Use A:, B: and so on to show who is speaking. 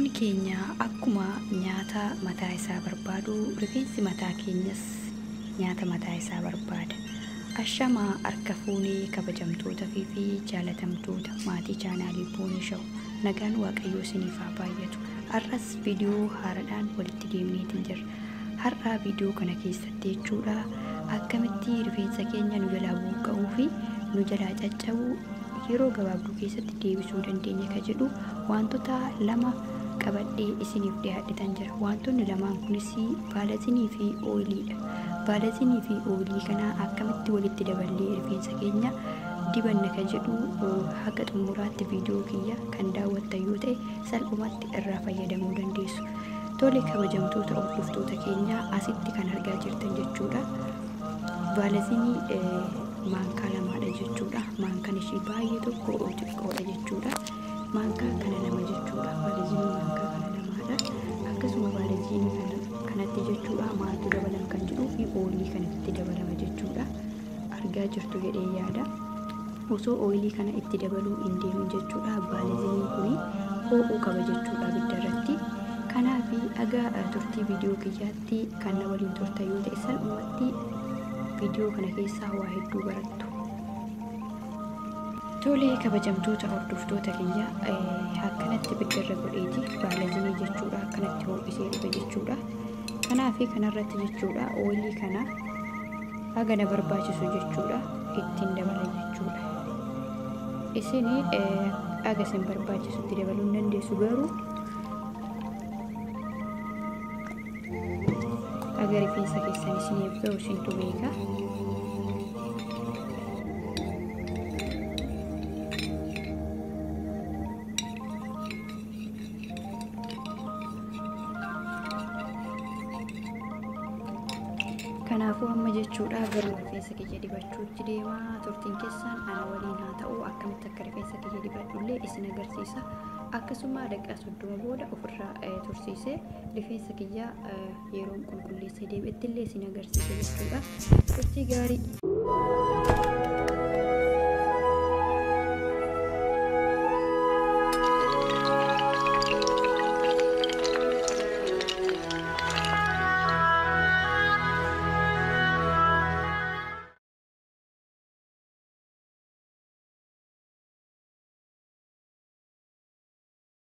A: Namni keenya akkuma nyaata mataa isaa barbaadu, rifeensi mataa keenyas nyaata mataa isaa barbaada. Ashama harka fuunee kabajamtootaa fi jaalatamtoota maatii chaanaalii Boonii Show nagaan waaqayyoo isiniif haa baay'atu. Har'as viidiyoo haaraadhaan walitti deemneetiin jirra. Har'a viidiyoo kana keessatti jechuudha akkamitti rifeensa keenya nu jalaa buqqa'uu fi nu jalaa caccabuu yeroo gabaabduu keessatti deebisuu dandeenya ka jedhu wantoota lama qabadhee isiniif dhiyaadhitan jira. Wantoonni lamaan kunis baalazinii fi ooyiliidha. Baalazinii fi ooyilii kana akkamitti walitti daballee rifeensa keenya dibanna ka jedhu haga xumuraatti viidiyoo kiyya kan daawwattan yoo ta'e salphumatti irraa fayyadamuu dandeessu. Tole kabajamtoota hordoftoota keenya asitti kan argaa jirtan jechuudha. Baalazinii maankaa lamaadha jechuudha. Maankaan ishii baay'ee tokko xiqqoodha jechuudha. Maankaa kana lama jechuudha. Baalazinii maankaa kana lamaadha. Akkasuma baalazinii kanatti jechuudha maaltu dabalan kan jedhuu fi ooyilii kanatti dabalama jechuudha. Argaa jirtu jedhee yaada. Osoo ooyilii kana itti dabaluu hin deemin jechuudha baalazinii kuni ho'uu qaba jechuudha abidda irratti. Kanaaf aga turtii viidiyoo kiyyaatti kan na waliin turtan yoo ta'e salphumatti viidiyoo kana keessaa waa hedduu barattu. Tole kabajamtoota hordoftoota keenya akkanatti biddarra godheeti baalazinii jechuudha akkanatti ho'isee dhufe jechuudha. Kanaaf kanarratti jechuudha ooyilii kana haga na barbaachisu jechuudha ittiin dabala jechuudha. Isin haga isin barbaachisutti dabaluu hin dandeessu garuu agar rifeensa keessan isiniif ga'u isintu beeka. Kanaafuu amma jechuudha garuu rifeensa kiyya dibachuutti deemaa turtiin keessan ana waliin haa ta'u akkamitti akka rifeensa kiyya dibadhullee isin agarsiisa. Akkasuma daqiiqaa 30 booda ofirraa tursiisee rifeensa kiyya yeroon qulqulleessee deebi'etti illee isin agarsiisa jechuudha. Turtii gaarii.